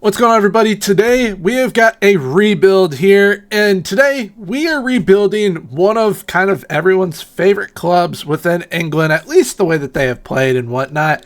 What's going on, everybody? Today we have got a rebuild here, and today we are rebuilding one of kind of everyone's favorite clubs within England, at least the way that they have played and whatnot.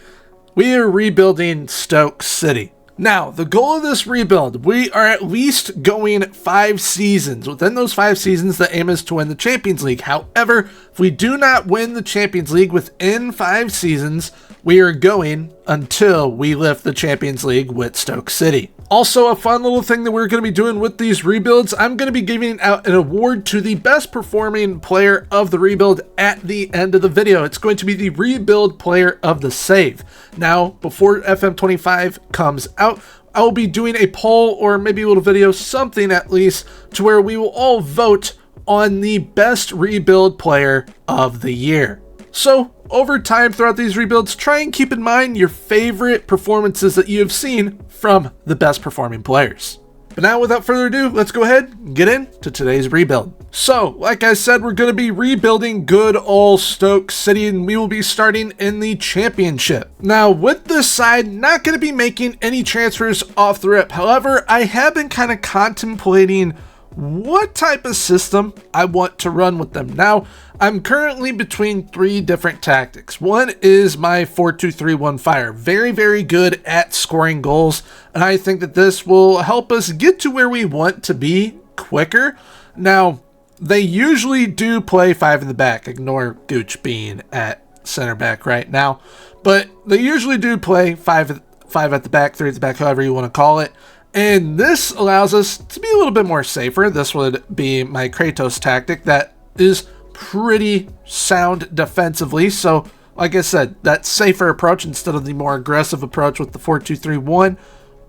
We are rebuilding Stoke City. Now, the goal of this rebuild, we are at least going 5 seasons. Within those 5 seasons, the aim is to win the Champions League. However, if we do not win the Champions League within 5 seasons, we are going until we lift the Champions League with Stoke City. Also, a fun little thing that we're going to be doing with these rebuilds, I'm going to be giving out an award to the best performing player of the rebuild at the end of the video. It's going to be the rebuild player of the save. Now, before FM25 comes out, I will be doing a poll or maybe a little video, something at least, to where we will all vote on the best rebuild player of the year. So, over time throughout these rebuilds, try and keep in mind your favorite performances that you have seen from the best performing players. But now, without further ado, let's go ahead and get into today's rebuild. So, like I said, we're going to be rebuilding good old Stoke City, and we will be starting in the Championship. Now, with this side, not going to be making any transfers off the rip. However, I have been kind of contemplating what type of system I want to run with them. Now, I'm currently between 3 different tactics. One is my 4-2-3-1 fire. Very, very good at scoring goals, and I think that this will help us get to where we want to be quicker. Now, they usually do play 5 in the back. Ignore Gooch being at center back right now, but they usually do play 5 at the back, 3 at the back, however you want to call it. And this allows us to be a little bit more safer. This would be my Kratos tactic that is pretty sound defensively. So, like I said, that safer approach instead of the more aggressive approach with the 4-2-3-1.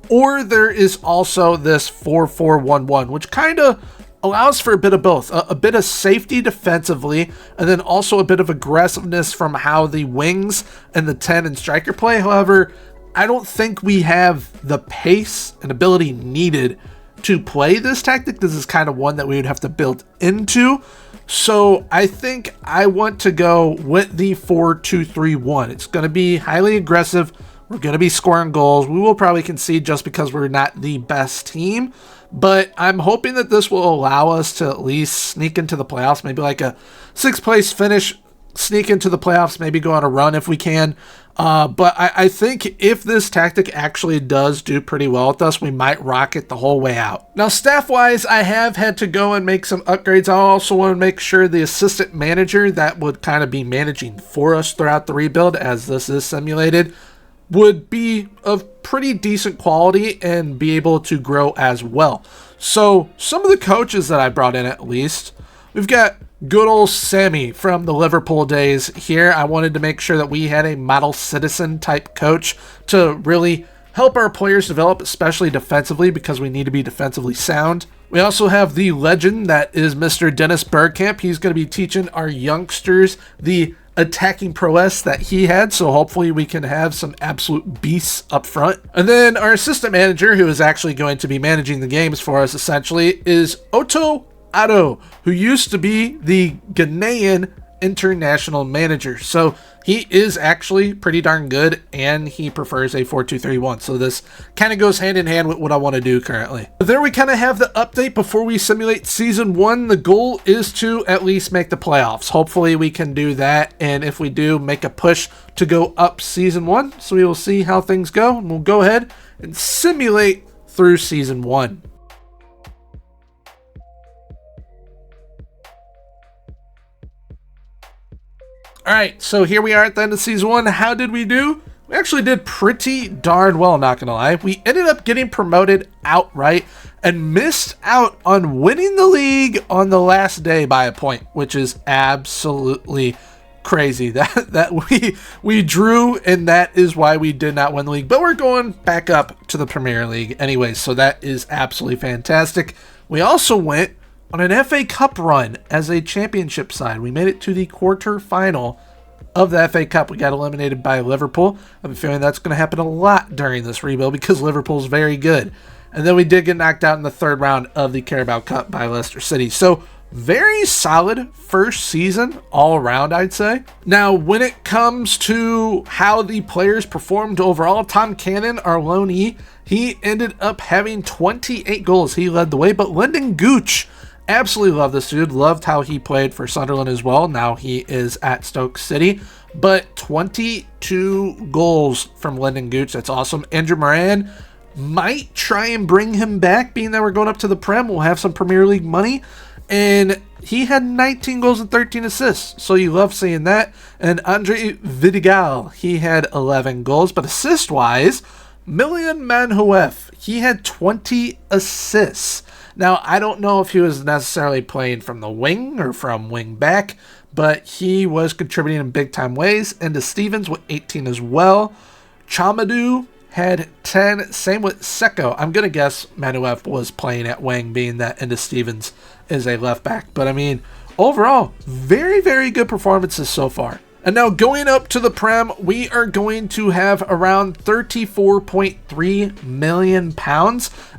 Or there is also this 4-4-1-1, which kind of allows for a bit of both. A bit of safety defensively, and then also a bit of aggressiveness from how the wings and the 10 and striker play. However, I don't think we have the pace and ability needed to play this tactic. This is kind of one that we would have to build into. So I think I want to go with the 4-2-3-1. It's going to be highly aggressive. We're going to be scoring goals. We will probably concede just because we're not the best team. But I'm hoping that this will allow us to at least sneak into the playoffs. Maybe like a 6th place finish. Sneak into the playoffs, maybe go on a run if we can. But I think if this tactic actually does do pretty well with us, we might rock it the whole way out. Now, staff-wise, I have had to go and make some upgrades. I also want to make sure the assistant manager that would kind of be managing for us throughout the rebuild, as this is simulated, would be of pretty decent quality and be able to grow as well. So, some of the coaches that I brought in at least, we've got good old Sammy from the Liverpool days here. I wanted to make sure that we had a model citizen type coach to really help our players develop, especially defensively, because we need to be defensively sound. We also have the legend that is Mr. Dennis Bergkamp. He's going to be teaching our youngsters the attacking prowess that he had, so hopefully we can have some absolute beasts up front. And then our assistant manager, who is actually going to be managing the games for us essentially, is Otto Addo, who used to be the Ghanaian international manager. So he is actually pretty darn good, and he prefers a 4-2-3-1. So this kind of goes hand in hand with what I want to do currently. There we kind of have the update before we simulate season 1. The goal is to at least make the playoffs. Hopefully we can do that, and if we do, make a push to go up season 1. So we will see how things go, and we'll go ahead and simulate through season 1. Alright, so here we are at the end of season 1. How did we do? We actually did pretty darn well, not gonna lie. We ended up getting promoted outright and missed out on winning the league on the last day by a point, which is absolutely crazy that we drew, and that is why we did not win the league. But we're going back up to the Premier League anyways, so that is absolutely fantastic. We also went on an FA Cup run as a championship side. We made it to the quarter-final of the FA Cup. We got eliminated by Liverpool. I have a feeling that's going to happen a lot during this rebuild because Liverpool's very good. And then we did get knocked out in the 3rd round of the Carabao Cup by Leicester City. So very solid first season all around, I'd say. Now, when it comes to how the players performed overall, Tom Cannon, our loanee, he ended up having 28 goals. He led the way, but Lyndon Gooch, absolutely love this dude. Loved how he played for Sunderland as well. Now he is at Stoke City. But 22 goals from Lyndon Gooch. That's awesome. Andrew Moran might try and bring him back, being that we're going up to the Prem. We'll have some Premier League money. And he had 19 goals and 13 assists. So you love seeing that. And Andre Vidigal, he had 11 goals. But assist-wise, Milian Manhuef, he had 20 assists. Now, I don't know if he was necessarily playing from the wing or from wing back, but he was contributing in big-time ways. And to Stevens with 18 as well. Chamadou had 10. Same with Seko. I'm going to guess Manuef was playing at wing, being that Enda Stevens is a left back. But, I mean, overall, very, very good performances so far. And now going up to the Prem, we are going to have around £34.3 million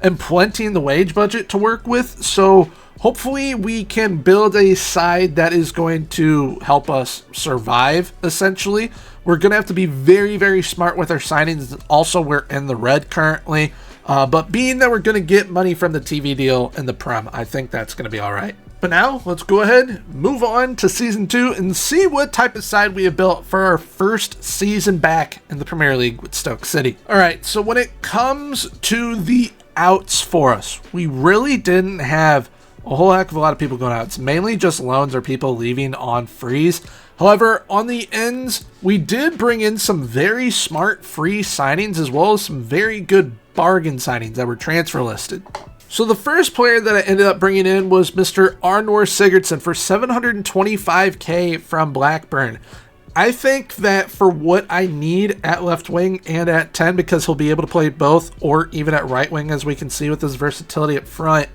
and plenty in the wage budget to work with. So hopefully we can build a side that is going to help us survive, essentially. We're going to have to be very, very smart with our signings. Also, we're in the red currently. But being that we're going to get money from the TV deal in the Prem, I think that's going to be all right. But now, let's go ahead, move on to Season 2, and see what type of side we have built for our first season back in the Premier League with Stoke City. Alright, so when it comes to the outs for us, we really didn't have a whole heck of a lot of people going out. It's mainly just loans or people leaving on frees. However, on the ends, we did bring in some very smart free signings as well as some very good bargain signings that were transfer listed. So the first player that I ended up bringing in was Mr. Arnor Sigurdsson for $725K from Blackburn. I think that for what I need at left wing and at 10, because he'll be able to play both or even at right wing, as we can see with his versatility up front,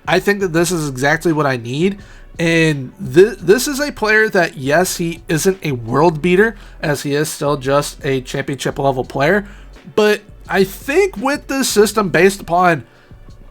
I think that this is exactly what I need. And this is a player that, yes, he isn't a world beater, as he is still just a championship level player. But I think with this system, based upon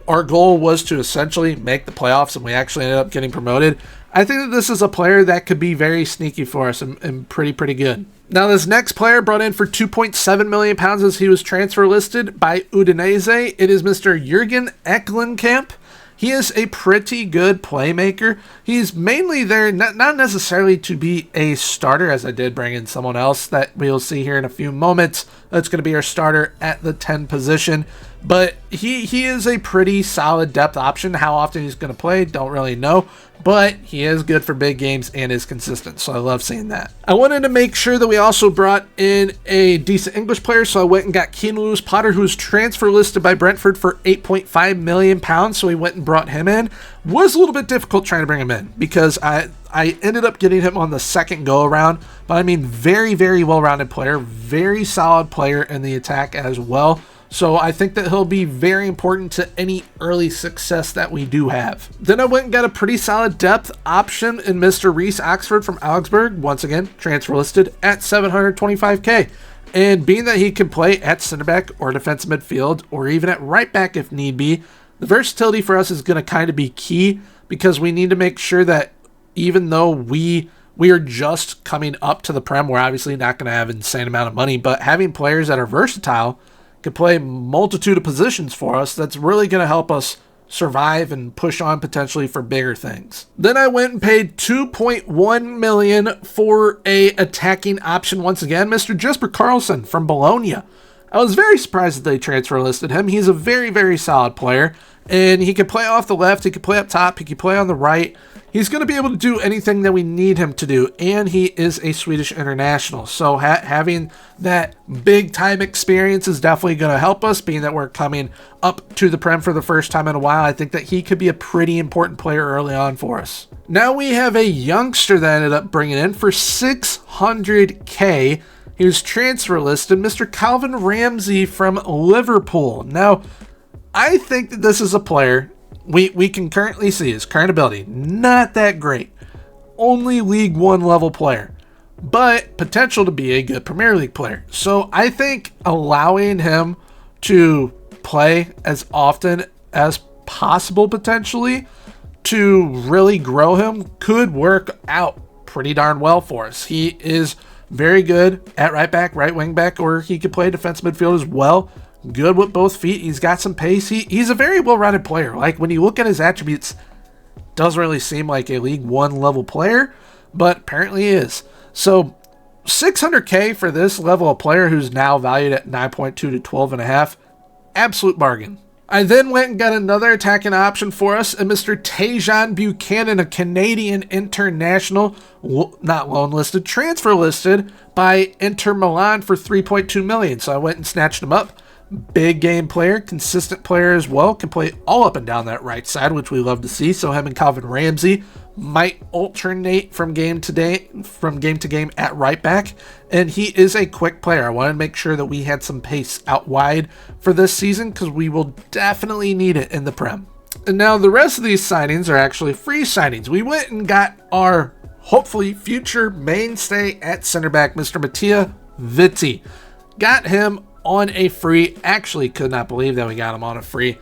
our goal was to essentially make the playoffs and we actually ended up getting promoted, I think that this is a player that could be very sneaky for us and pretty good. Now, this next player brought in for £2.7 million as he was transfer listed by Udinese. It is Mr. Jurgen Eklenkamp. He is a pretty good playmaker. He's mainly there, not necessarily to be a starter, as I did bring in someone else that we'll see here in a few moments. That's going to be our starter at the 10 position. But he is a pretty solid depth option. How often he's going to play, don't really know. But he is good for big games and is consistent, so I love seeing that. I wanted to make sure that we also brought in a decent English player, so I went and got Keane Lewis-Potter, who's transfer listed by Brentford for £8.5 million, so we went and brought him in. Was a little bit difficult trying to bring him in, because I ended up getting him on the second go-around, but I mean, very, very well-rounded player, very solid player in the attack as well. So I think that he'll be very important to any early success that we do have. Then I went and got a pretty solid depth option in Mr. Reece Oxford from Augsburg. Once again, transfer listed at $725K. And being that he can play at center back or defensive midfield or even at right back if need be, the versatility for us is going to kind of be key, because we need to make sure that even though we are just coming up to the Prem, we're obviously not going to have an insane amount of money, but having players that are versatile, can play a multitude of positions for us, that's really going to help us survive and push on potentially for bigger things. Then I went and paid $2.1 million for a attacking option once again, Mr. Jesper Karlsson from Bologna. I was very surprised that they transfer listed him. He's a very, very solid player, and he can play off the left, he can play up top, he can play on the right. He's going to be able to do anything that we need him to do, and he is a Swedish international. So having that big-time experience is definitely going to help us, being that we're coming up to the Prem for the first time in a while. I think that he could be a pretty important player early on for us. Now we have a youngster that I ended up bringing in for $600K. He was transfer listed, Mr. Calvin Ramsey from Liverpool. Now, I think that this is a player we can currently see his current ability, not that great. Only League One level player, but potential to be a good Premier League player. So I think allowing him to play as often as possible potentially to really grow him could work out pretty darn well for us. He is very good at right back, right wing back, or he could play defensive midfield as well. Good with both feet. He's got some pace. He's a very well-rounded player. Like, when you look at his attributes, doesn't really seem like a League One level player, but apparently he is. So $600K for this level of player who's now valued at 9.2 to 12.5. Absolute bargain. I then went and got another attacking option for us, and Mr. Tajon Buchanan, a Canadian international, not loan listed, transfer listed by Inter Milan for $3.2 million. So I went and snatched him up. Big game player, consistent player as well, can play all up and down that right side, which we love to see. So him and Calvin Ramsey might alternate from game to game at right back, and he is a quick player. I wanted to make sure that we had some pace out wide for this season because we will definitely need it in the Prem. And now the rest of these signings are actually free signings. We went and got our hopefully future mainstay at center back, Mr. Mattia Vitti. Got him on a free. Actually could not believe that we got him on a free.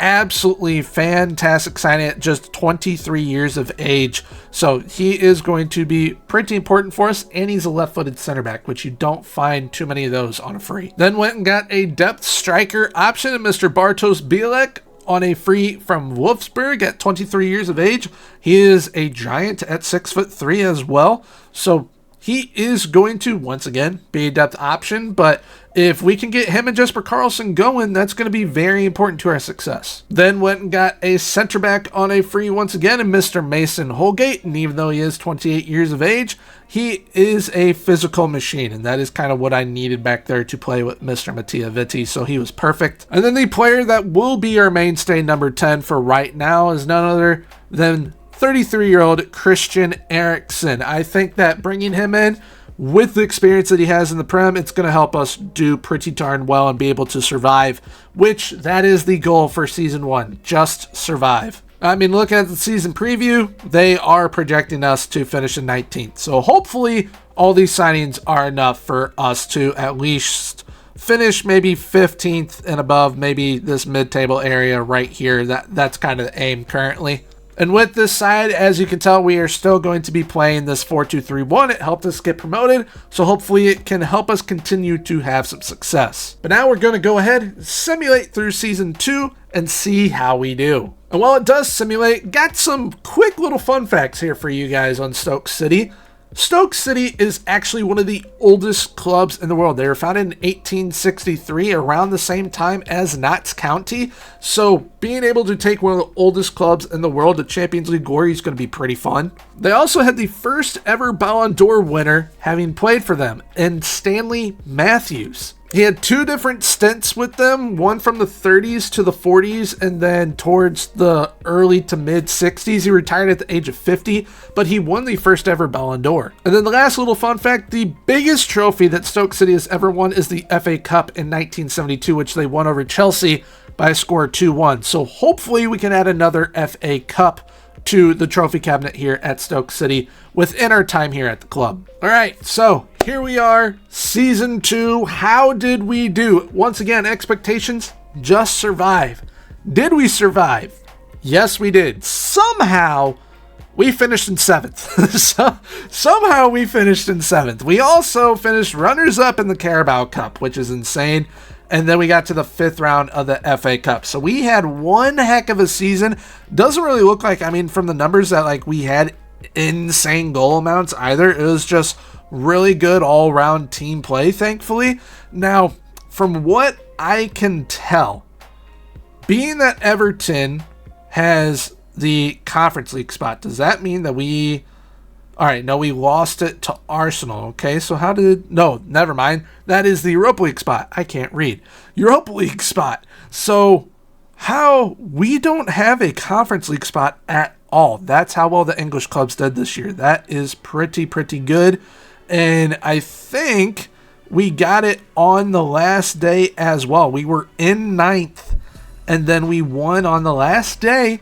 Absolutely fantastic signing at just 23 years of age. So he is going to be pretty important for us, and he's a left-footed center back, which you don't find too many of those on a free. Then went and got a depth striker option of Mr. Bartosz Bielek on a free from Wolfsburg at 23 years of age. He is a giant at 6'3" as well. So he is going to, once again, be a depth option, but if we can get him and Jesper Karlsson going, that's going to be very important to our success. Then went and got a center back on a free once again in Mr. Mason Holgate, and even though he is 28 years of age, he is a physical machine, and that is kind of what I needed back there to play with Mr. Mattia Vitti, so he was perfect. And then the player that will be our mainstay number 10 for right now is none other than 33-year-old Christian Eriksen. I think that bringing him in with the experience that he has in the Prem, it's going to help us do pretty darn well and be able to survive, which that is the goal for Season 1, just survive. I mean, looking at the season preview, they are projecting us to finish in 19th. So hopefully all these signings are enough for us to at least finish maybe 15th and above, maybe this mid-table area right here. That's kind of the aim currently. And with this side, as you can tell, we are still going to be playing this 4-2-3-1. It helped us get promoted, so hopefully it can help us continue to have some success. But now we're going to go ahead, simulate through Season 2, and see how we do. And while it does simulate, got some quick little fun facts here for you guys on Stoke City. Stoke City is actually one of the oldest clubs in the world. They were founded in 1863, around the same time as Notts County. So being able to take one of the oldest clubs in the world to Champions League glory is going to be pretty fun. They also had the first ever Ballon d'Or winner having played for them, in Stanley Matthews. He had two different stints with them, one from the 30s to the 40s, and then towards the early to mid 60s. He retired at the age of 50, but he won the first ever Ballon d'Or. And then the last little fun fact, the biggest trophy that Stoke City has ever won is the FA Cup in 1972, which they won over Chelsea by a score of 2-1. So hopefully we can add another FA Cup to the trophy cabinet here at Stoke City within our time here at the club. All right, so here we are, Season 2. How did we do? Once again, expectations, just survive. Did we survive? Yes, we did. Somehow, we finished in 7th. Somehow we finished in 7th. We also finished runners-up in the Carabao Cup, which is insane. And then we got to the 5th round of the FA Cup. So we had one heck of a season. Doesn't really look like, I mean, from the numbers that like we had insane goal amounts either. It was just really good all-around team play, thankfully. Now, from what I can tell, being that Everton has the Conference League spot, does that mean that we... All right, no, we lost it to Arsenal, okay? So how did... No, never mind. That is the Europa League spot. I can't read. Europa League spot. So how... We don't have a Conference League spot at all. That's how well the English clubs did this year. That is pretty good. And I think we got it on the last day as well. We were in 9th, and then we won on the last day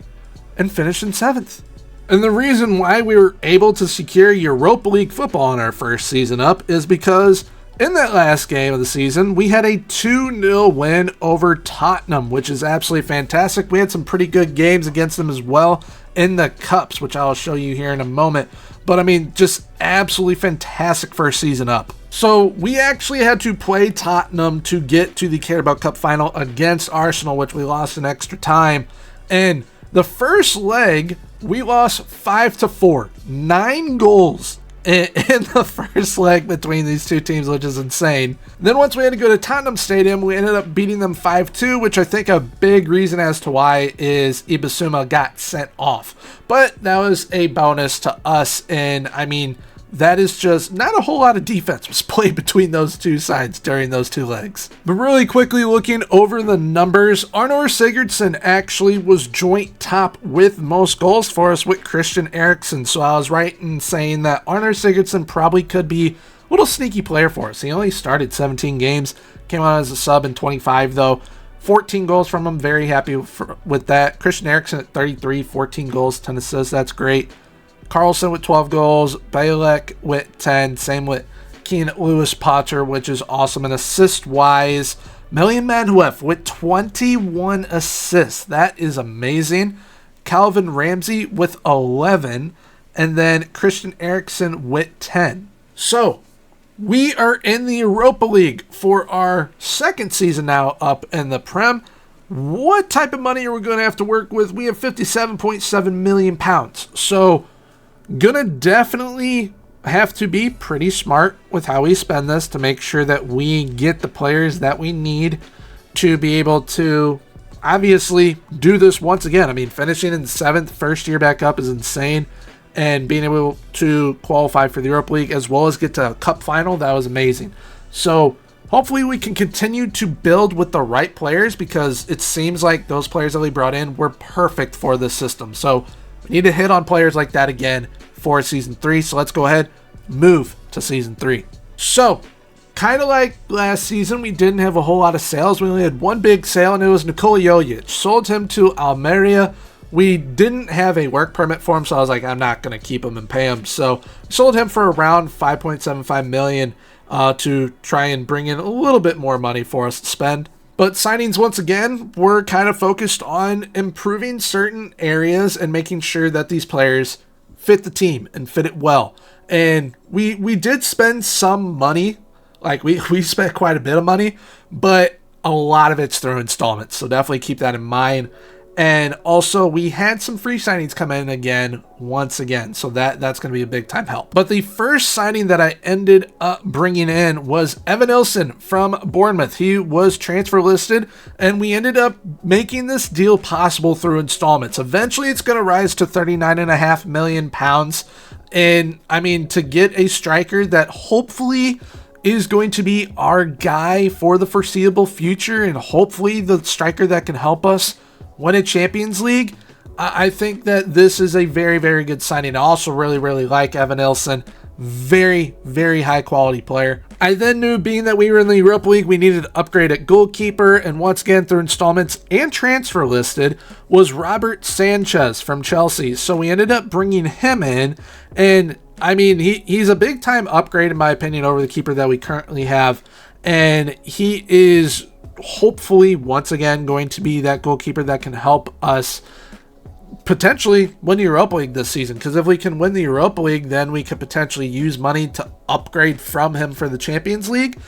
and finished in 7th. And the reason why we were able to secure Europa League football in our first season up is because in that last game of the season, we had a 2-0 win over Tottenham, which is absolutely fantastic. We had some pretty good games against them as well in the Cups, which I'll show you here in a moment. But I mean, just absolutely fantastic first season up. So we actually had to play Tottenham to get to the Carabao Cup final against Arsenal, which we lost in extra time. And the first leg, we lost 5-4, 9 goals in the first leg between these two teams, which is insane. Then once we had to go to Tottenham Stadium, we ended up beating them 5-2, which I think a big reason as to why is Ibasuma got sent off. But that was a bonus to us, and I mean, that is just not a whole lot of defense was played between those two sides during those two legs. But really quickly looking over the numbers, Arnor Sigurdsson actually was joint top with most goals for us with Christian Eriksen. So I was right in saying that Arnor Sigurdsson probably could be a little sneaky player for us. He only started 17 games, came out as a sub in 25 though. 14 goals from him, very happy with that. Christian Eriksen at 33, 14 goals, 10 assists, that's great. Carlson with 12 goals, Balek with 10, same with Keane Lewis Potter, which is awesome. And assist-wise, Million Manuef with 21 assists. That is amazing. Calvin Ramsey with 11, and then Christian Eriksen with 10. So, we are in the Europa League for our second season now up in the Prem. What type of money are we going to have to work with? We have £57.7 million. So, gonna definitely have to be pretty smart with how we spend this to make sure that we get the players that we need to be able to obviously do this once again. I mean, finishing in 7th, first year back up is insane, and being able to qualify for the Europa League as well as get to a cup final, that was amazing. So hopefully we can continue to build with the right players, because it seems like those players that we brought in were perfect for this system. So we need to hit on players like that again for season 3. So let's go ahead, move to season 3. So kind of like last season, we didn't have a whole lot of sales. We only had one big sale, and it was Nikola Jojic. Sold him to Almeria. We didn't have a work permit for him, so I was like, I'm not going to keep him and pay him. So sold him for around $5.75 million to try and bring in a little bit more money for us to spend. But signings, once again, we're kind of focused on improving certain areas and making sure that these players fit the team and fit it well. And we did spend some money. Like, we spent quite a bit of money, but a lot of it's through installments. So definitely keep that in mind. And also, we had some free signings come in again, once again. So that's going to be a big time help. But the first signing that I ended up bringing in was Evan Nilsson from Bournemouth. He was transfer listed, and we ended up making this deal possible through installments. Eventually, it's going to rise to £39.5 million. And I mean, to get a striker that hopefully is going to be our guy for the foreseeable future, and hopefully the striker that can help us win a Champions League, I think that this is a very, very good signing. I also really, really like Evan Nilsson. Very, very high quality player. I then knew, being that we were in the Europa League, we needed to upgrade at goalkeeper, and once again through installments and transfer listed was Robert Sanchez from Chelsea. So we ended up bringing him in, and I mean, he's a big time upgrade in my opinion over the keeper that we currently have, and he is hopefully once again going to be that goalkeeper that can help us potentially win the Europa League this season. Because if we can win the Europa League, then we could potentially use money to upgrade from him for the Champions League.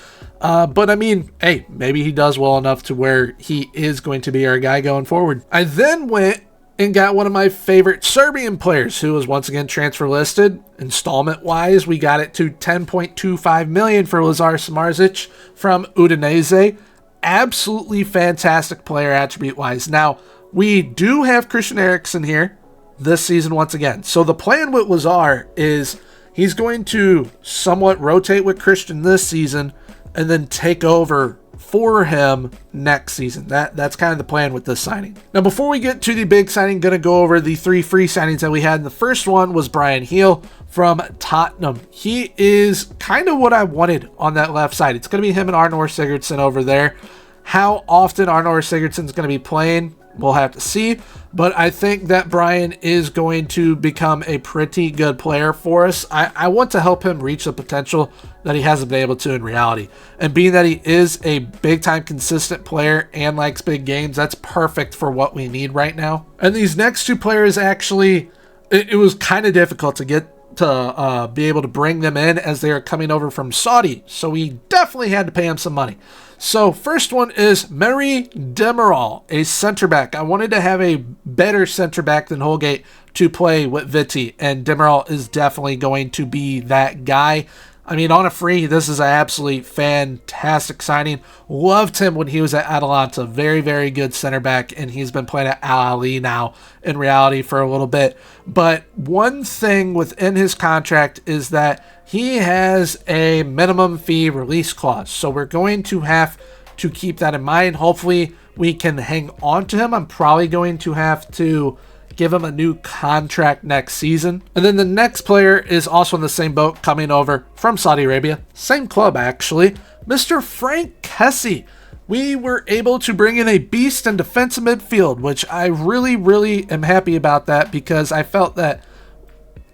But I mean, hey, maybe he does well enough to where he is going to be our guy going forward. I then went and got one of my favorite Serbian players, who was once again transfer listed. Installment wise, we got it to $10.25 million for Lazar Samardzic from Udinese. Absolutely fantastic player attribute wise. Now, we do have Christian Eriksen here this season once again. So the plan with Lazar is he's going to somewhat rotate with Christian this season and then take over for him next season. That's kind of the plan with this signing. Now, before we get to the big signing, going to go over the 3 free signings that we had. And the first one was Brian Heel from Tottenham. He is kind of what I wanted on that left side. It's going to be him and Arnor Sigurdsson over there. How often Arnor Sigurdsson's going to be playing, We'll have to see. But I think that Brian is going to become a pretty good player for us. I want to help him reach the potential that he hasn't been able to in reality. And being that he is a big-time consistent player and likes big games, that's perfect for what we need right now. And these next two players actually, it was kind of difficult to get to be able to bring them in as they are coming over from Saudi. So we definitely had to pay him some money. So first one is Mary Demiral, a center back. I wanted to have a better center back than Holgate to play with Vitti, and Demiral is definitely going to be that guy. I mean, on a free, this is an absolutely fantastic signing. Loved him when he was at Atalanta. Very, very good center back, and he's been playing at Al Ahly now in reality for a little bit. But one thing within his contract is that he has a minimum fee release clause. So we're going to have to keep that in mind. Hopefully, we can hang on to him. I'm probably going to have to give him a new contract next season. And then the next player is also in the same boat, coming over from Saudi Arabia. Same club, actually. Mr. Frank Kessie. We were able to bring in a beast in defensive midfield, which I really, really am happy about that, because I felt that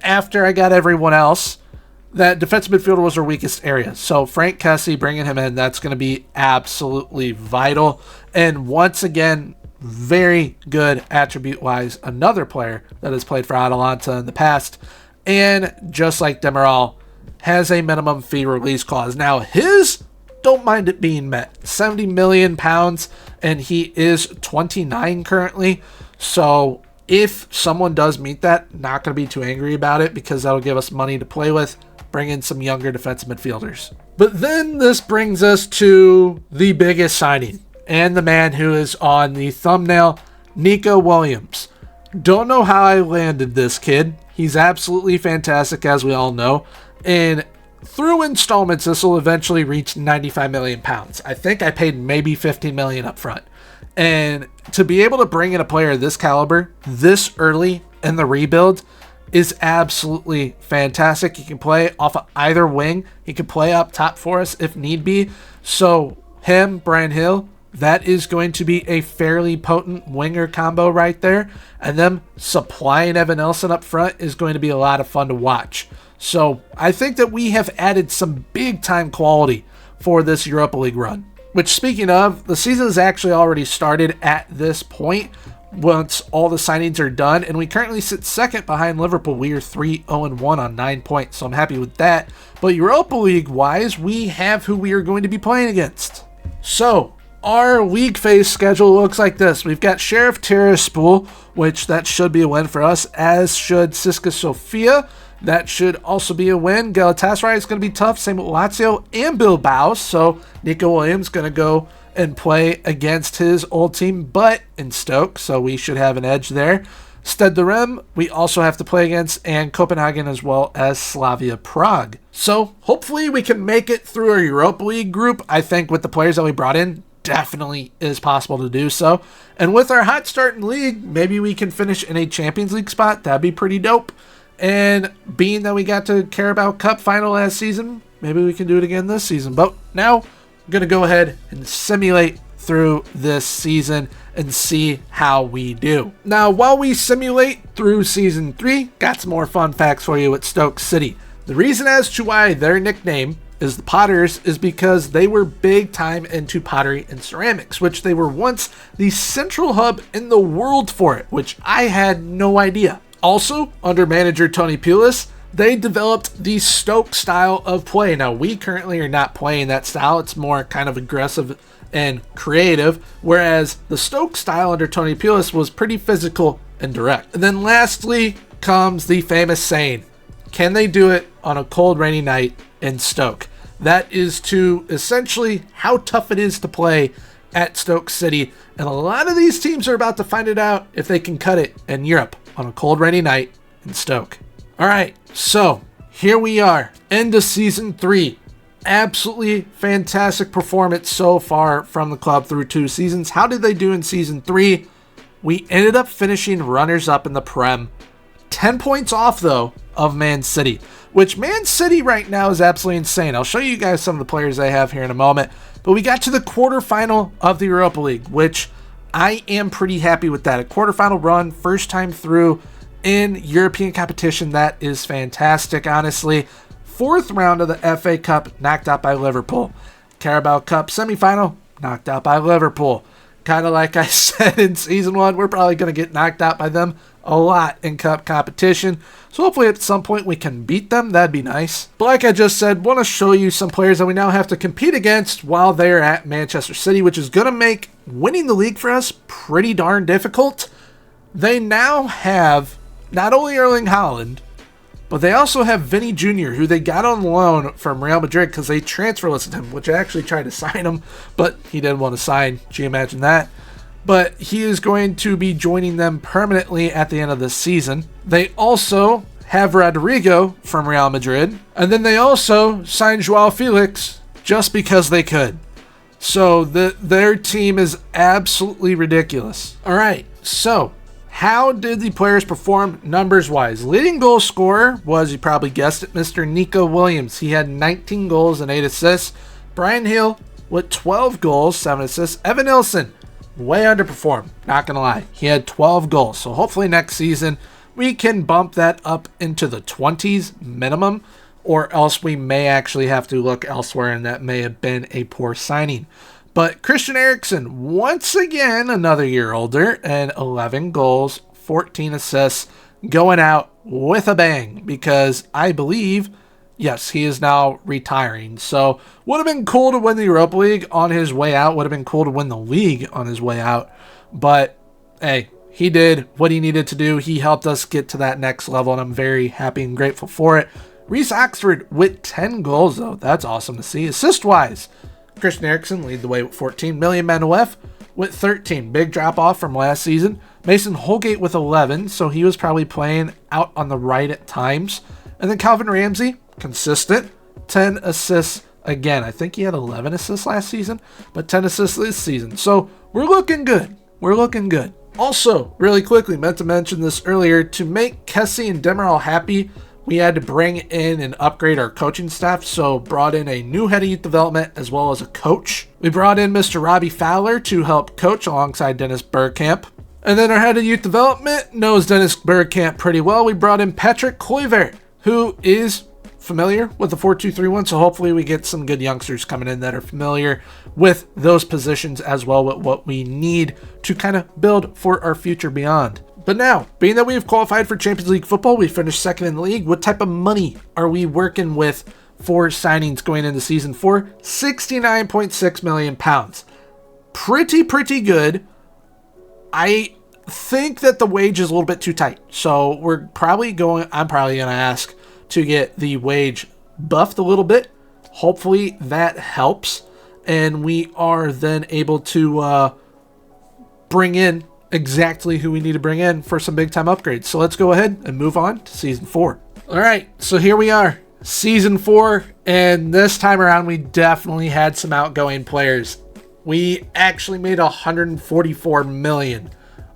after I got everyone else, that defensive midfielder was our weakest area. So Frank Kessie, bringing him in, that's going to be absolutely vital. And once again, very good attribute-wise, another player that has played for Atalanta in the past, and just like Demiral, has a minimum fee release clause. Now his, don't mind it being met, £70 million, and he is 29 currently. So if someone does meet that, not going to be too angry about it, because that'll give us money to play with, bring in some younger defensive midfielders. But then this brings us to the biggest signing, and the man who is on the thumbnail, Nico Williams. Don't know how I landed this kid. He's absolutely fantastic, as we all know. And through installments, this will eventually reach £95 million. I think I paid maybe $15 million up front. And to be able to bring in a player of this caliber this early in the rebuild is absolutely fantastic. He can play off of either wing. He can play up top for us if need be. So him, Brian Hill, that is going to be a fairly potent winger combo right there. And them supplying Evan Nelson up front is going to be a lot of fun to watch. So I think that we have added some big time quality for this Europa League run. Which, speaking of, the season has actually already started at this point once all the signings are done. And we currently sit second behind Liverpool. We are 3-0-1 on 9 points. So I'm happy with that. But Europa League wise, we have who we are going to be playing against. So our league phase schedule looks like this. We've got Sheriff Tiraspol, which that should be a win for us, as should Siska Sofia. That should also be a win. Galatasaray is going to be tough. Same with Lazio and Bilbao. So Nico Williams going to go and play against his old team, but in Stoke. So we should have an edge there. Stade de Reims, we also have to play against, and Copenhagen, as well as Slavia Prague. So hopefully we can make it through our Europa League group. I think with the players that we brought in, definitely is possible to do so. And with our hot start in league, maybe we can finish in a Champions League spot. That'd be pretty dope. And being that we got to Carabao Cup final last season, maybe we can do it again this season. But now I'm going to go ahead and simulate through this season and see how we do. Now, while we simulate through season 3, got some more fun facts for you at Stoke City. The reason as to why their nickname is the Potters is because they were big time into pottery and ceramics, which they were once the central hub in the world for it, which I had no idea. Also, under manager Tony Pulis, they developed the Stoke style of play. Now, we currently are not playing that style. It's more kind of aggressive and creative, whereas the Stoke style under Tony Pulis was pretty physical and direct. And then lastly comes the famous saying, can they do it on a cold, rainy night in Stoke? That is to essentially how tough it is to play at Stoke City. And a lot of these teams are about to find it out if they can cut it in Europe on a cold, rainy night in Stoke. All right, so here we are, end of season 3. Absolutely fantastic performance so far from the club through 2 seasons. How did they do in season 3? We ended up finishing runners-up in the Prem. 10 points off, though, of Man City, which Man City right now is absolutely insane. I'll show you guys some of the players they have here in a moment. But we got to the quarterfinal of the Europa League, which I am pretty happy with that. A quarterfinal run, first time through in European competition. That is fantastic, honestly. Fourth round of the FA Cup, knocked out by Liverpool. Carabao Cup semifinal, knocked out by Liverpool. Kind of like I said in season 1, we're probably going to get knocked out by them a lot in cup competition. So hopefully at some point we can beat them. That'd be nice. But like I just said, want to show you some players that we now have to compete against while they're at Manchester City, which is going to make winning the league for us pretty darn difficult. They now have not only Erling Haaland, but they also have Vinny Jr., who they got on loan from Real Madrid because they transfer listed him, which I actually tried to sign him, but he didn't want to sign. Do you imagine that? But he is going to be joining them permanently at the end of the season. They also have Rodrigo from Real Madrid, and then they also signed Joao Felix just because they could. So their team is absolutely ridiculous. All right, so how did the players perform numbers-wise? Leading goal scorer was, you probably guessed it, Mr. Nico Williams. He had 19 goals and 8 assists. Brian Hill with 12 goals, 7 assists. Evan Nilsson, way underperformed, not going to lie. He had 12 goals. So hopefully next season we can bump that up into the 20s minimum, or else we may actually have to look elsewhere, and that may have been a poor signing. But Christian Eriksen, once again, another year older, and 11 goals, 14 assists, going out with a bang, because I believe, yes, he is now retiring. So would have been cool to win the Europa League on his way out, would have been cool to win the league on his way out, but hey, he did what he needed to do. He helped us get to that next level, and I'm very happy and grateful for it. Reece Oxford with 10 goals, though. That's awesome to see. Assist-wise, Christian Eriksen lead the way with 14. Million Manuef with 13. Big drop-off from last season. Mason Holgate with 11, so he was probably playing out on the right at times. And then Calvin Ramsey, consistent. 10 assists again. I think he had 11 assists last season, but 10 assists this season. So we're looking good. We're looking good. Also, really quickly, meant to mention this earlier, to make Kessie and Demiral happy, we had to bring in and upgrade our coaching staff, so brought in a new head of youth development as well as a coach. We brought in Mr. Robbie Fowler to help coach alongside Dennis Bergkamp. And then our head of youth development knows Dennis Bergkamp pretty well. We brought in Patrick Kluivert, who is familiar with the 4-2-3-1, so hopefully we get some good youngsters coming in that are familiar with those positions as well, with what we need to kind of build for our future beyond. But now, being that we have qualified for Champions League football, we finished second in the league, what type of money are we working with for signings going into season 4? £69.6 million. Pretty good. I think that the wage is a little bit too tight, so I'm probably going to ask to get the wage buffed a little bit. Hopefully that helps, and we are then able to bring in exactly who we need to bring in for some big time upgrades. So let's go ahead and move on to season 4. All right, so here we are, season 4, and this time around we definitely had some outgoing players. We actually made 144 million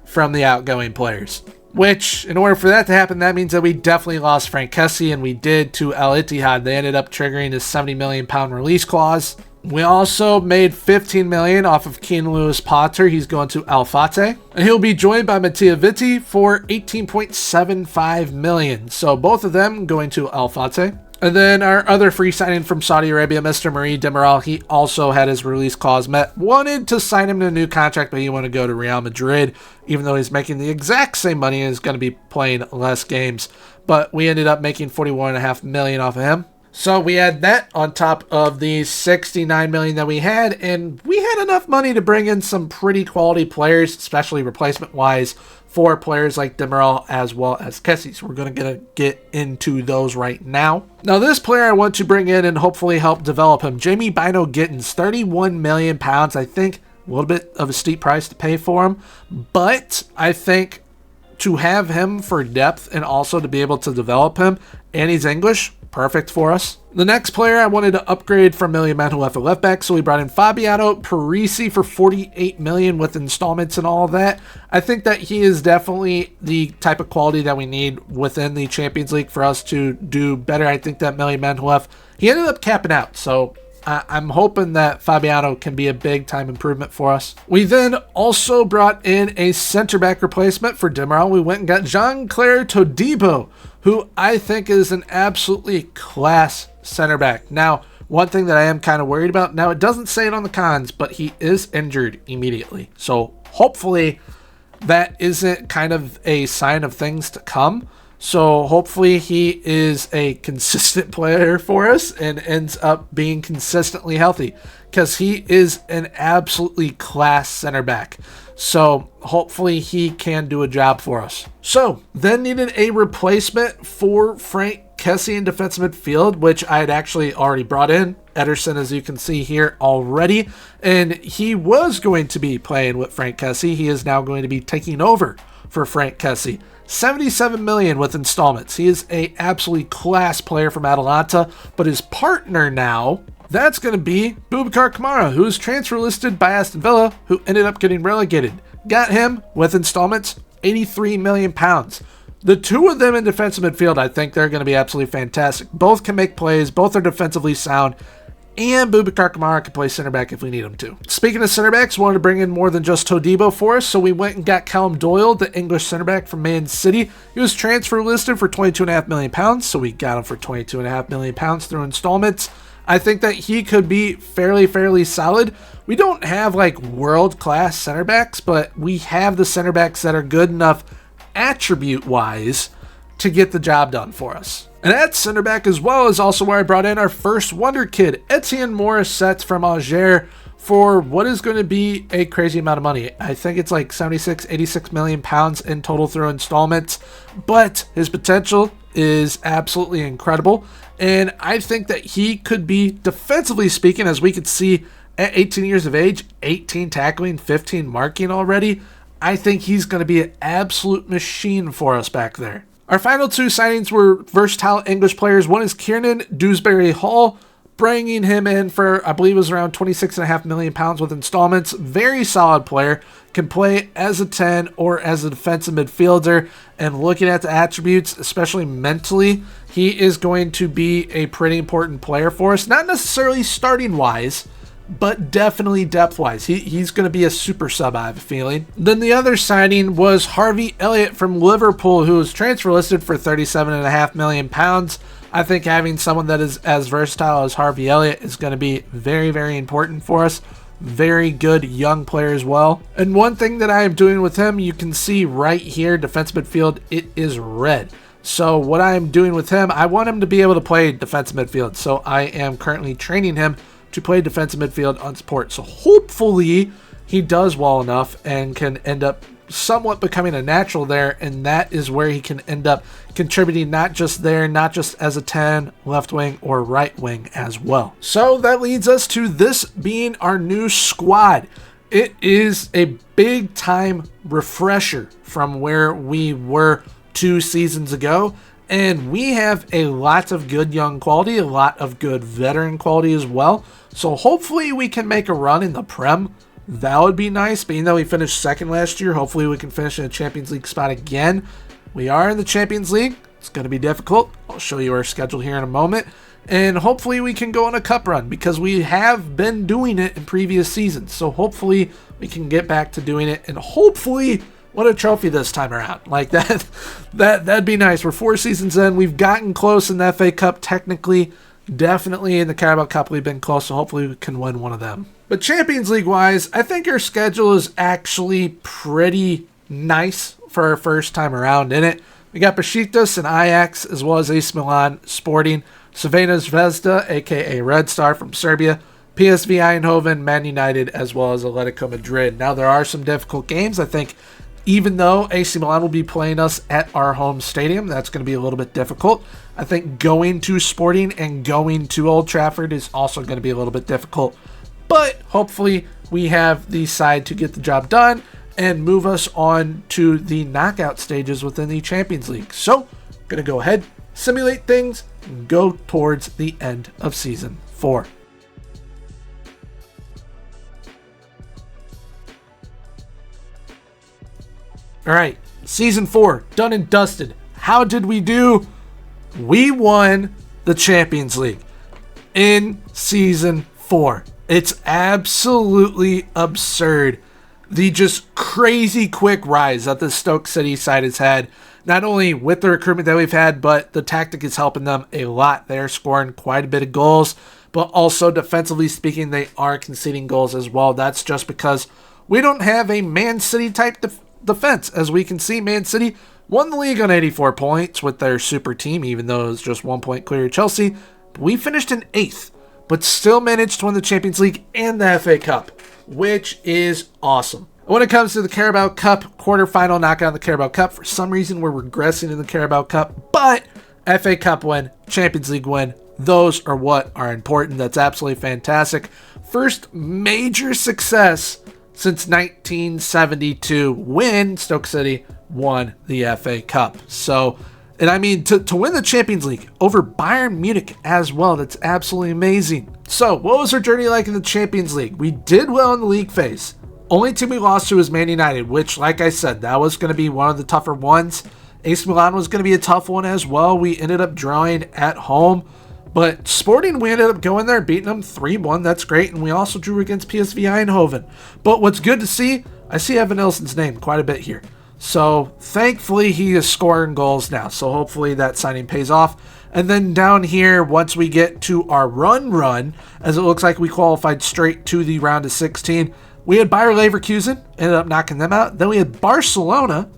from the outgoing players, which, in order for that to happen, that means that we definitely lost Frank Kessie, and we did to Al Ittihad. They ended up triggering his £70 million release clause. We also made 15 million off of Keane Lewis Potter. He's going to Al Fateh, and he'll be joined by Mattia Vitti for 18.75 million. So both of them going to Al Fateh. And then our other free signing from Saudi Arabia, Mr. Marie Demiral, he also had his release clause met. Wanted to sign him to a new contract, but he wanted to go to Real Madrid, even though he's making the exact same money and is going to be playing less games. But we ended up making 41.5 million off of him. So we had that on top of the 69 million that we had, and we had enough money to bring in some pretty quality players, especially replacement-wise, for players like Demiral as well as Kessie. So we're going to get into those right now. Now, this player I want to bring in and hopefully help develop him, Jamie Bino Gittins, 31 million pounds. I think a little bit of a steep price to pay for him, but I think to have him for depth and also to be able to develop him, and he's English, perfect for us. The next player I wanted to upgrade from Million Man who left a left back, so we brought in Fabiano Parisi for 48 million with installments and all of that. I think that he is definitely the type of quality that we need within the Champions League for us to do better. I think that Million Man who left, he ended up capping out, so I'm hoping that Fabiano can be a big time improvement for us. We then also brought in a center back replacement for Demiral. We went and got Jean-Claire Todibo, who I think is an absolutely class center back. Now, one thing that I am kind of worried about, now it doesn't say it on the cons, but he is injured immediately. So hopefully that isn't kind of a sign of things to come. So hopefully he is a consistent player for us and ends up being consistently healthy, because he is an absolutely class center back. So hopefully he can do a job for us. So then needed a replacement for Frank Kessie in defensive midfield, which I had actually already brought in. Ederson, as you can see here already. And he was going to be playing with Frank Kessie. He is now going to be taking over for Frank Kessie. 77 million with installments. He is a absolutely class player from Atalanta, but his partner now, that's going to be Boubacar Kamara, who is transfer listed by Aston Villa, who ended up getting relegated. Got him with installments, 83 million pounds. The two of them in defensive midfield, I think they're going to be absolutely fantastic. Both can make plays, both are defensively sound, and Boubacar Kamara can play center back if we need him to. Speaking of center backs, wanted to bring in more than just Todibo for us, so we went and got Callum Doyle, the English center back from Man City. He was transfer listed for £22.5 million, so we got him for £22.5 million through installments. I think that he could be fairly solid. We don't have like world-class center backs, but we have the center backs that are good enough attribute-wise to get the job done for us. And at center back as well is also where I brought in our first wonder kid, Etienne Morissette from Angers, for what is going to be a crazy amount of money. I think it's like 86 million pounds in total through installments, but his potential is absolutely incredible. And I think that he could be, defensively speaking, as we could see at 18 years of age, 18 tackling, 15 marking already, I think he's going to be an absolute machine for us back there. Our final two signings were versatile English players. One is Kieran Dewsbury-Hall, bringing him in for, I believe it was around 26.5 million pounds with installments. Very solid player, can play as a 10 or as a defensive midfielder. And looking at the attributes, especially mentally, he is going to be a pretty important player for us. Not necessarily starting-wise, but definitely depth-wise. He's going to be a super sub, I have a feeling. Then the other signing was Harvey Elliott from Liverpool, who was transfer listed for £37.5 million. I think having someone that is as versatile as Harvey Elliott is going to be very important for us. Very good young player as well. And one thing that I am doing with him, you can see right here, defensive midfield, it is red. So what I am doing with him, I want him to be able to play defensive midfield. So I am currently training him to play defensive midfield on support. So hopefully he does well enough and can end up somewhat becoming a natural there, and that is where he can end up contributing, not just there, not just as a 10, left wing or right wing as well. So that leads us to this being our new squad. It is a big time refresher from where we were 2 seasons ago. And we have a lot of good young quality, a lot of good veteran quality as well. So hopefully we can make a run in the Prem. That would be nice. Being that we finished second last year, hopefully we can finish in a Champions League spot again. We are in the Champions League. It's going to be difficult. I'll show you our schedule here in a moment. And hopefully we can go on a cup run, because we have been doing it in previous seasons. So hopefully we can get back to doing it, and hopefully win a trophy this time around. Like that'd be nice. We're 4 seasons in. We've gotten close in the FA Cup technically. Definitely in the Carabao Cup we've been close, so hopefully we can win one of them. But Champions League wise, I think our schedule is actually pretty nice for our first time around in it. We got Besiktas and Ajax, as well as AC Milan, Sporting, Crvena Zvezda, aka Red Star from Serbia, PSV Eindhoven, Man United, as well as Atletico Madrid. Now there are some difficult games. I think even though AC Milan will be playing us at our home stadium, that's going to be a little bit difficult. I think going to Sporting and going to Old Trafford is also going to be a little bit difficult. But hopefully we have the side to get the job done and move us on to the knockout stages within the Champions League. So, going to go ahead, simulate things, and go towards the end of Season 4. Alright, Season 4, done and dusted. How did we do? We won the Champions League in Season 4. It's absolutely absurd. The just crazy quick rise that the Stoke City side has had, not only with the recruitment that we've had, but the tactic is helping them a lot. They're scoring quite a bit of goals, but also defensively speaking, they are conceding goals as well. That's just because we don't have a Man City type defense. As we can see, Man City won the league on 84 points with their super team, even though it was just 1 point clear of Chelsea. We finished in 8th, but still managed to win the Champions League and the FA Cup, which is awesome. When it comes to the Carabao Cup quarterfinal knockout of the Carabao Cup, for some reason we're regressing in the Carabao Cup, but FA Cup win, Champions League win, those are what are important. That's absolutely fantastic. First major success since 1972 when Stoke City won the FA Cup. So, and I mean, to win the Champions League over Bayern Munich as well, that's absolutely amazing. So, what was our journey like in the Champions League? We did well in the league phase. Only team we lost to was Man United, which, like I said, that was going to be one of the tougher ones. AC Milan was going to be a tough one as well. We ended up drawing at home. But Sporting, we ended up going there, beating them 3-1. That's great. And we also drew against PSV Eindhoven. But what's good to see, I see Evan Nilsson's name quite a bit here. So thankfully he is scoring goals now. So hopefully that signing pays off. And then down here, once we get to our run, as it looks like we qualified straight to the round of 16, we had Bayer Leverkusen, ended up knocking them out. Then we had Barcelona,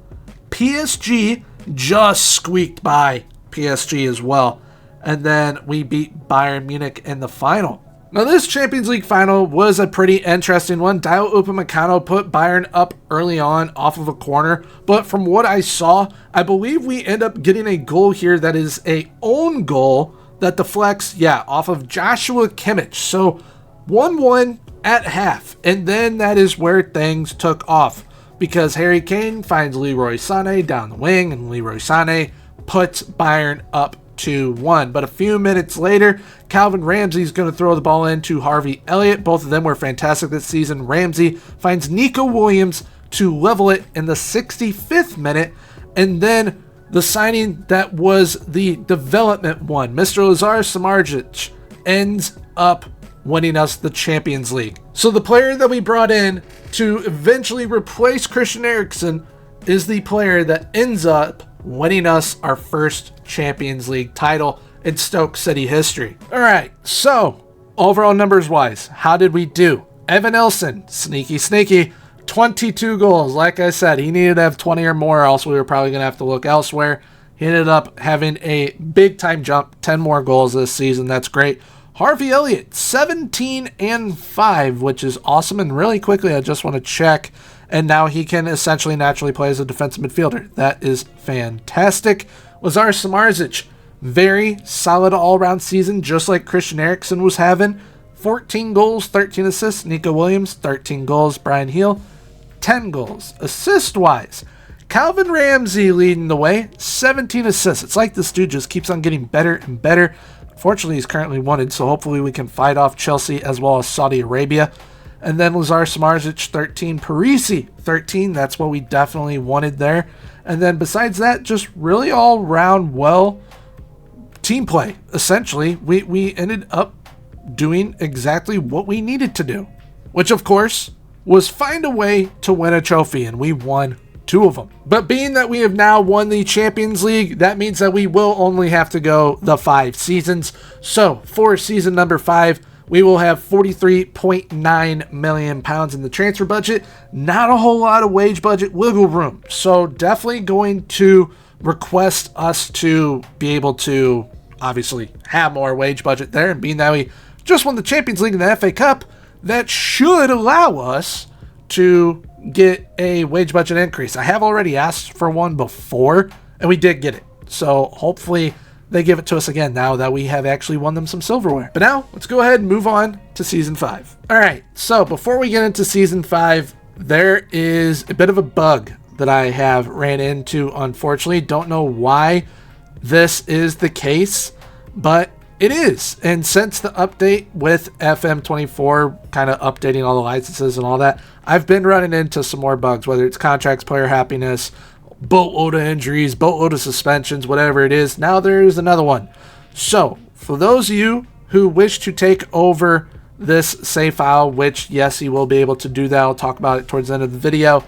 PSG, just squeaked by PSG as well. And then we beat Bayern Munich in the final. Now this Champions League final was a pretty interesting one. Dayot Upamecano put Bayern up early on off of a corner, but from what I saw, I believe we end up getting a goal here that is a own goal that deflects, off of Joshua Kimmich. So 1-1 at half, and then that is where things took off because Harry Kane finds Leroy Sané down the wing, and Leroy Sané puts Bayern up 2-1. But a few minutes later, Calvin Ramsey's going to throw the ball into Harvey Elliott. Both of them were fantastic this season. Ramsey finds Nico Williams to level it in the 65th minute. And then the signing that was the development one, Mr. Lazar Samardzic, ends up winning us the Champions League. So the player that we brought in to eventually replace Christian Eriksen is the player that ends up winning us our first Champions League title in Stoke City history. All right, so overall numbers wise, how did we do? Evan Nilsson, sneaky, 22 goals. Like I said, he needed to have 20 or more, else we were probably going to have to look elsewhere. He ended up having a big time jump, 10 more goals this season. That's great. Harvey Elliott, 17 and 5, which is awesome. And really quickly, I just want to check. And now he can essentially naturally play as a defensive midfielder. That is fantastic. Lazar Samardzic, very solid all-around season, just like Christian Eriksen was having. 14 goals, 13 assists. Nico Williams, 13 goals. Brian Heel, 10 goals. Assist-wise, Calvin Ramsey leading the way, 17 assists. It's like this dude just keeps on getting better and better. Fortunately, he's currently wanted, so hopefully we can fight off Chelsea as well as Saudi Arabia. And then Lazar Samardzic, 13. Parisi, 13. That's what we definitely wanted there. And then besides that, just really all-round well team play. Essentially, we ended up doing exactly what we needed to do, which, of course, was find a way to win a trophy, and we won 2 of them. But being that we have now won the Champions League, that means that we will only have to go the 5 seasons. So, for season number 5, we will have £43.9 million in the transfer budget. Not a whole lot of wage budget wiggle room. So definitely going to request us to be able to obviously have more wage budget there. And being that we just won the Champions League and the FA Cup, that should allow us to get a wage budget increase. I have already asked for one before, and we did get it. So hopefully they give it to us again now that we have actually won them some silverware. But now, let's go ahead and move on to Season 5. Alright, so before we get into Season 5, there is a bit of a bug that I have ran into, unfortunately. Don't know why this is the case, but it is. And since the update with FM24, kind of updating all the licenses and all that, I've been running into some more bugs, whether it's contracts, player happiness, boatload of injuries, boatload of suspensions, whatever it is. Now there is another one. So, for those of you who wish to take over this save file, which yes, you will be able to do that. I'll talk about it towards the end of the video.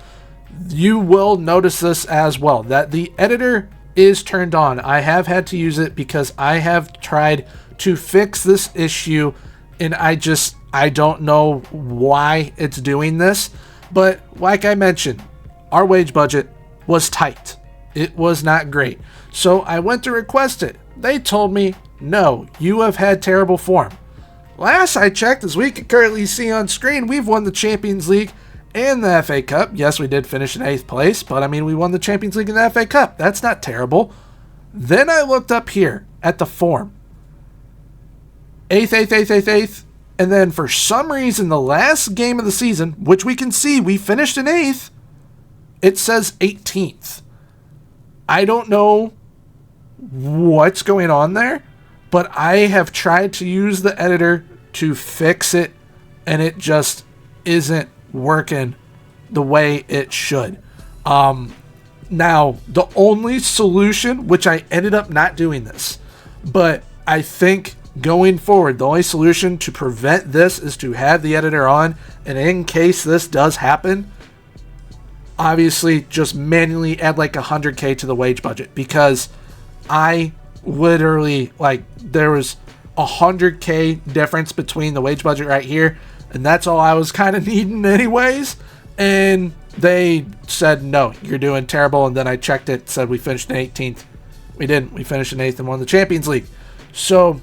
You will notice this as well, that the editor is turned on. I have had to use it because I have tried to fix this issue, and I don't know why it's doing this. But like I mentioned, our wage budget was tight. It was not great. So I went to request it. They told me, no, you have had terrible form. Last I checked, as we can currently see on screen, we've won the Champions League and the FA Cup. Yes, we did finish in 8th place, but I mean, we won the Champions League and the FA Cup. That's not terrible. Then I looked up here at the form. 8th. And then for some reason, the last game of the season, which we can see we finished in 8th, it says 18th. I don't know what's going on there, but I have tried to use the editor to fix it, and it just isn't working the way it should. Now, the only solution, which I ended up not doing this, but I think going forward, the only solution to prevent this is to have the editor on, and in case this does happen, obviously just manually add like 100K to the wage budget, because I literally, like, there was 100K difference between the wage budget right here, and that's all I was kind of needing anyways, and they said, no, you're doing terrible. And then I checked it, said we finished in 18th. We didn't. We finished in 8th and won the Champions League. So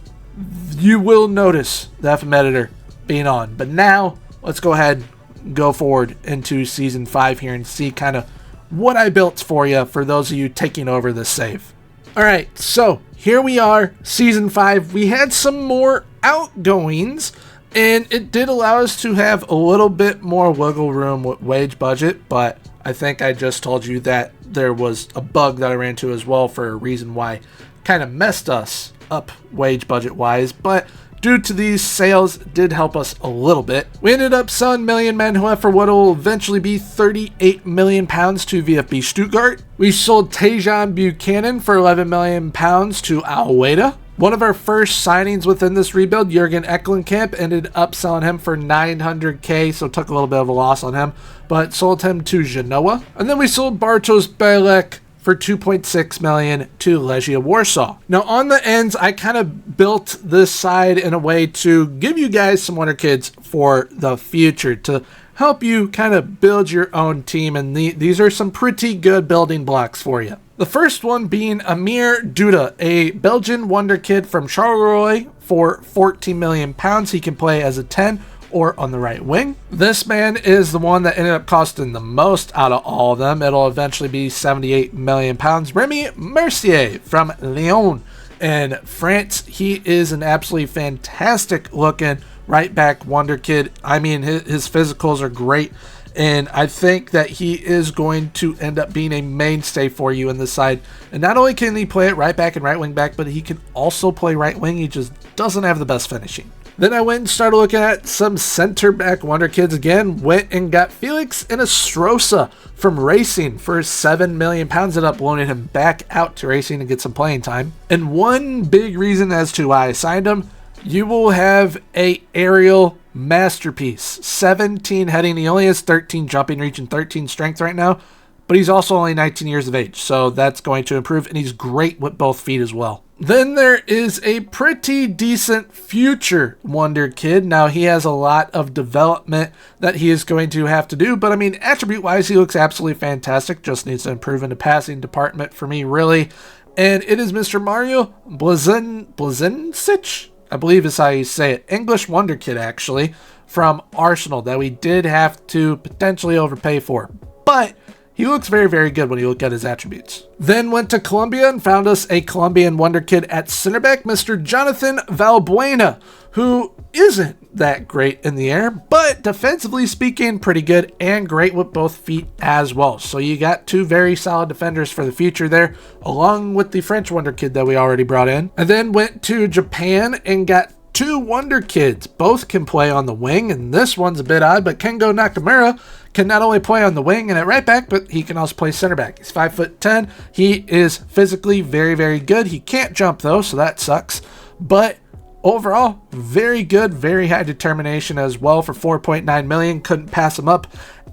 you will notice the FM editor being on. But now let's go ahead and go forward into season 5 here and see kind of what I built for you, for those of you taking over this save. All right, so here we are, season 5. We had some more outgoings, and it did allow us to have a little bit more wiggle room with wage budget, but I think I just told you that there was a bug that I ran into as well for a reason why kind of messed us up wage budget wise, but due to these sales, it did help us a little bit. We ended up selling Million Men for what will eventually be £38 million to VfB Stuttgart. We sold Tejan Buchanan for £11 million to Alweda. One of our first signings within this rebuild, Jurgen Eklenkamp, ended up selling him for 900K, so took a little bit of a loss on him, but sold him to Genoa. And then we sold Bartosz Belek for 2.6 million to Legia Warsaw. Now on the ends, I kind of built this side in a way to give you guys some Wonder Kids for the future, to help you kind of build your own team, and these are some pretty good building blocks for you. The first one being Amir Duda, a Belgian wonder kid from Charleroi for £14 million. He can play as a 10 or on the right wing. This man is the one that ended up costing the most out of all of them. It'll eventually be £78 million. Remy Mercier from Lyon in France. He is an absolutely fantastic looking right back wonder kid. I mean, his physicals are great, and I think that he is going to end up being a mainstay for you in this side. And not only can he play it right back and right wing back, but he can also play right wing. He just doesn't have the best finishing. Then I went and started looking at some center back wonder kids again. Went and got Felix Inestrosa from Racing for £7 million. Ended up loaning him back out to Racing to get some playing time. And one big reason as to why I signed him, you will have a aerial masterpiece. 17 heading. He only has 13 jumping reach and 13 strength right now, but he's also only 19 years of age, so that's going to improve, and he's great with both feet as well. Then there is a pretty decent future wonder kid. Now, he has a lot of development that he is going to have to do, but I mean, attribute-wise, he looks absolutely fantastic. Just needs to improve in the passing department for me, really. And it is Mr. Mario Blazencic, I believe is how you say it. English wonder kid, actually, from Arsenal, that we did have to potentially overpay for. But he looks very, very good when you look at his attributes. Then went to Colombia and found us a Colombian wonder kid at center back, Mr. Jonathan Valbuena, who isn't that great in the air, but defensively speaking, pretty good and great with both feet as well. So you got two very solid defenders for the future there, along with the French wonder kid that we already brought in. And then went to Japan and got two wonder kids. Both can play on the wing, and this one's a bit odd, but Kengo Nakamura can not only play on the wing and at right back, but he can also play center back. He's 5'10". He is physically very, very good. He can't jump though, so that sucks. But overall, very good, very high determination as well for 4.9 million. Couldn't pass him up.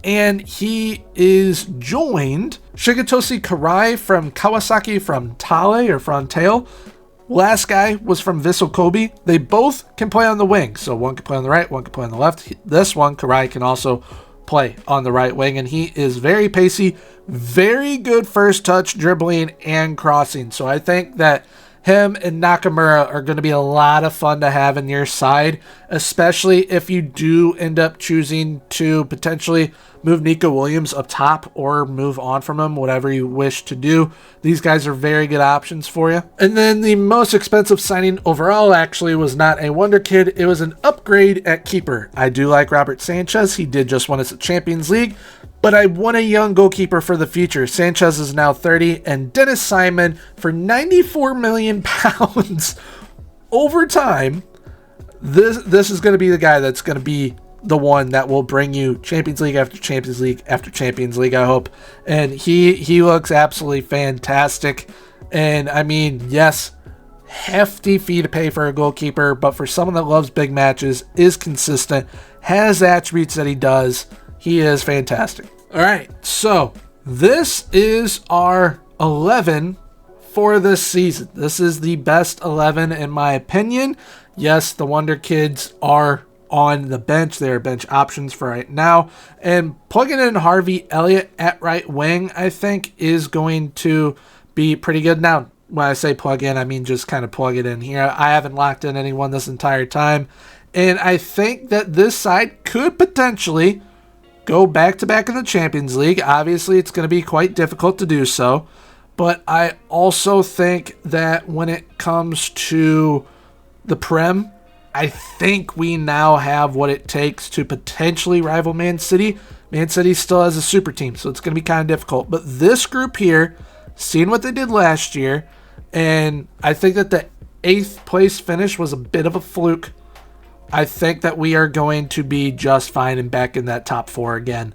And he is joined Shigetoshi Karai from Kawasaki from Tale or Frontale. Last guy was from Vissel Kobe. They both can play on the wing. So one can play on the right, one can play on the left. This one, Karai, can also play on the right wing. And he is very pacey, very good first touch, dribbling, and crossing. So I think that him and Nakamura are going to be a lot of fun to have in your side, especially if you do end up choosing to potentially move Nico Williams up top or move on from him, whatever you wish to do. These guys are very good options for you. And then the most expensive signing overall actually was not a wonder kid. It was an upgrade at keeper. I do like Robert Sanchez. He did just win us a Champions League, but I want a young goalkeeper for the future. Sanchez is now 30, and Dennis Simon for 94 million pounds over time. This is going to be the guy that's going to be the one that will bring you Champions League after Champions League after Champions League, I hope. And he looks absolutely fantastic. And I mean, yes, hefty fee to pay for a goalkeeper, but for someone that loves big matches, is consistent, has attributes that he does, he is fantastic. All right, so this is our 11 for this season. This is the best 11 in my opinion. Yes, the Wonder Kids are on the bench. They are bench options for right now. And plugging in Harvey Elliott at right wing, I think, is going to be pretty good. Now, when I say plug in, I mean just kind of plug it in here. I haven't locked in anyone this entire time. And I think that this side could potentially go back-to-back in the Champions League. Obviously, it's going to be quite difficult to do so. But I also think that when it comes to the Prem, I think we now have what it takes to potentially rival Man City. Man City still has a super team, so it's going to be kind of difficult. But this group here, seeing what they did last year, and I think that the 8th place finish was a bit of a fluke. I think that we are going to be just fine and back in that top 4 again.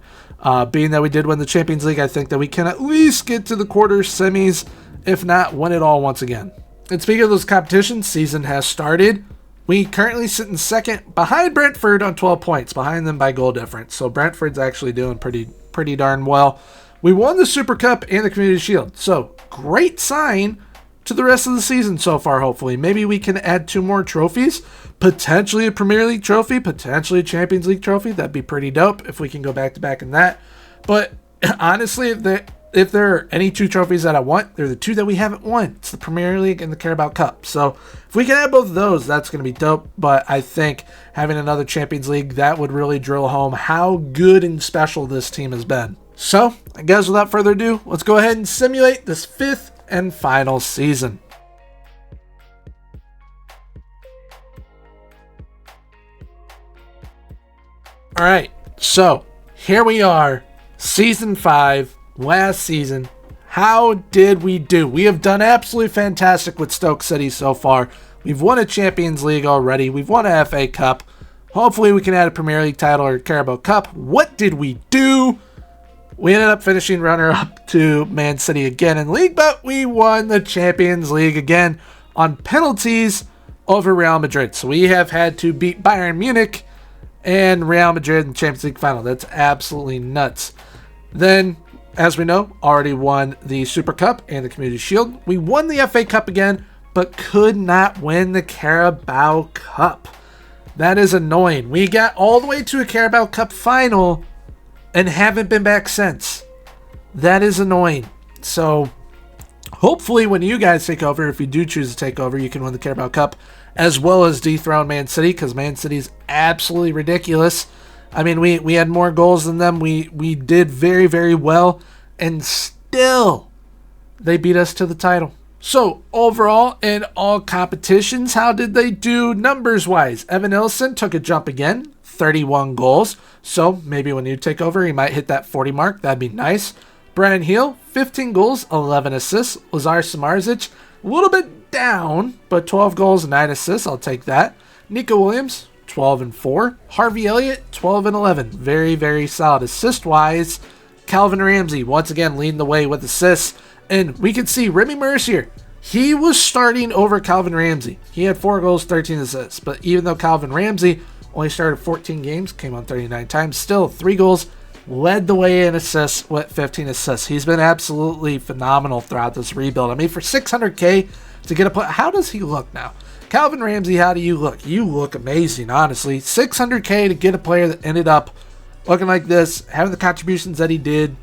Being that we did win the Champions League, I think that we can at least get to the quarters, semis, if not win it all once again. And speaking of those competitions, season has started. We currently sit in second behind Brentford on 12 points, behind them by goal difference. So Brentford's actually doing pretty darn well. We won the Super Cup and the Community Shield. So great sign to the rest of the season so far, hopefully. Maybe we can add 2 more trophies, potentially a Premier League trophy, potentially a Champions League trophy. That'd be pretty dope if we can go back-to-back in that. But honestly, if there are any 2 trophies that I want, they're the 2 that we haven't won. It's the Premier League and the Carabao Cup. So if we can have both of those, that's going to be dope. But I think having another Champions League, that would really drill home how good and special this team has been. So I guess without further ado, let's go ahead and simulate this 5th and final season. All right, so here we are, season 5, last season. How did we do? We have done absolutely fantastic with Stoke City so far. We've won a Champions League already. We've won a FA Cup. Hopefully we can add a Premier League title or Carabao Cup. What did we do? We ended up finishing runner-up to Man City again in league, but we won the Champions League again on penalties over Real Madrid. So we have had to beat Bayern Munich and Real Madrid in the Champions League final. That's absolutely nuts. Then, as we know, already won the Super Cup and the Community Shield. We won the FA Cup again, but could not win the Carabao Cup. That is annoying. We got all the way to a Carabao Cup final and haven't been back since. That is annoying. So, hopefully when you guys take over, if you do choose to take over, you can win the Carabao Cup as well as dethrone Man City, because Man City's absolutely ridiculous. I mean, we had more goals than them. We did very, very well, and still they beat us to the title. So, overall, in all competitions, how did they do numbers-wise? Evan Ilson took a jump again, 31 goals. So, maybe when you take over, he might hit that 40 mark. That'd be nice. Brian Heel, 15 goals, 11 assists. Lazar Samardzic, a little bit down, but 12 goals, 9 assists. I'll take that. Nico Williams, 12 and 4. Harvey Elliott, 12 and 11. Very, very solid. Assist-wise, Calvin Ramsey, once again, leading the way with assists. And we can see Remy Mercier, He was starting over Calvin Ramsey. He had 4 goals, 13 assists. But even though Calvin Ramsey only started 14 games, came on 39 times, still 3 goals, led the way in assists with 15 assists. He's been absolutely phenomenal throughout this rebuild. I mean, for $600K to get a play, how does he look now? Calvin Ramsey, how do you look? You look amazing, honestly. $600K to get a player that ended up looking like this, having the contributions that he did,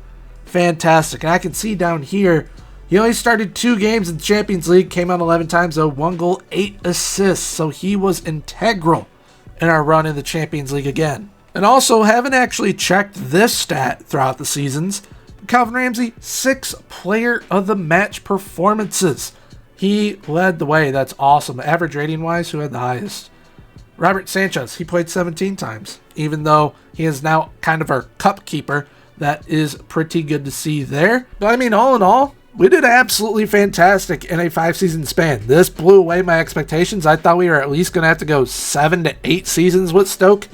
fantastic. And I can see down here, he only started 2 games in the Champions League, came on 11 times, though 1 goal, 8 assists. So he was integral in our run in the Champions League again. And also, haven't actually checked this stat throughout the seasons. Calvin Ramsey, 6 player of the match performances. He led the way. That's awesome. Average rating wise, who had the highest? Robert Sanchez. He played 17 times, even though he is now kind of our cup keeper. That is pretty good to see there. But I mean, all in all, we did absolutely fantastic in a 5-season span. This blew away my expectations. I thought we were at least going to have to go 7 to 8 seasons with Stoke.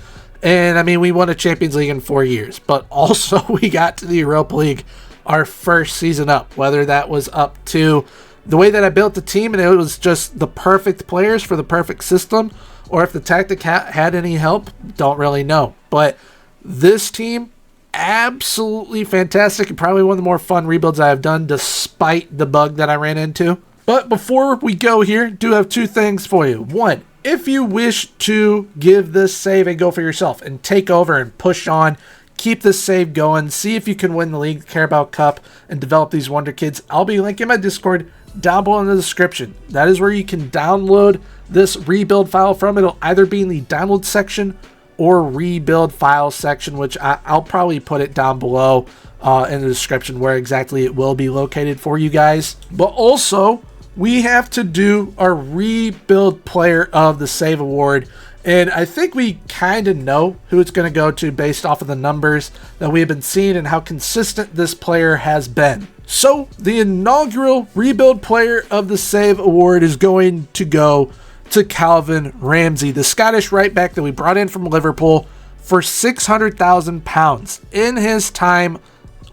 And I mean, we won a Champions League in 4 years. But also, we got to the Europa League our first season up. Whether that was up to the way that I built the team and it was just the perfect players for the perfect system, or if the tactic had any help, don't really know. But this team, absolutely fantastic, and probably one of the more fun rebuilds I have done despite the bug that I ran into. But before we go here, do have 2 things for you. 1, if you wish to give this save a go for yourself and take over and push on, keep this save going, see if you can win the League Carabao Cup and develop these Wonder Kids, I'll be linking my Discord down below in the description. That is where you can download this rebuild file from. It'll either be in the download section or rebuild file section, which I'll probably put it down below in the description where exactly it will be located for you guys. But also, we have to do our rebuild player of the save award, and I think we kind of know who it's going to go to based off of the numbers that we have been seeing and how consistent this player has been. So the inaugural rebuild player of the save award is going to go to Calvin Ramsey, the Scottish right back that we brought in from Liverpool for £600,000 in his time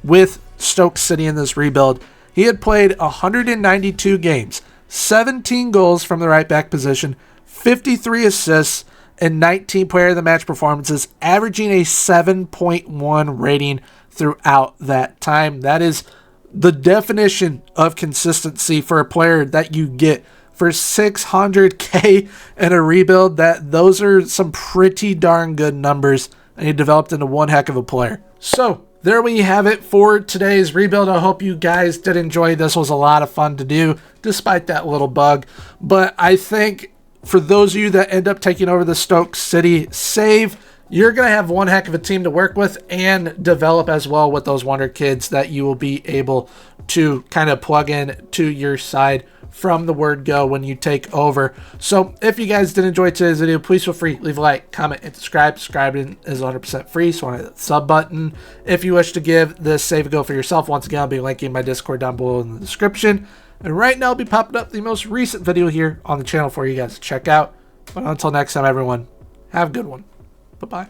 with Stoke City in this rebuild. He had played 192 games, 17 goals from the right back position, 53 assists, and 19 player of the match performances, averaging a 7.1 rating throughout that time. That is the definition of consistency for a player that you get for $600K in a rebuild. Those are some pretty darn good numbers, and he developed into one heck of a player. So there we have it for today's rebuild. I hope you guys did enjoy. This was a lot of fun to do despite that little bug, but I think for those of you that end up taking over the Stoke City save, you're going to have one heck of a team to work with and develop as well with those Wonder Kids that you will be able to kind of plug in to your side from the word go when you take over. So if you guys did enjoy today's video, please feel free, leave a like, comment, and subscribe. Subscribing is 100% free, so hit the sub button. If you wish to give this save a go for yourself, once again, I'll be linking my Discord down below in the description. And right now, I'll be popping up the most recent video here on the channel for you guys to check out. But until next time, everyone, have a good one. Bye-bye.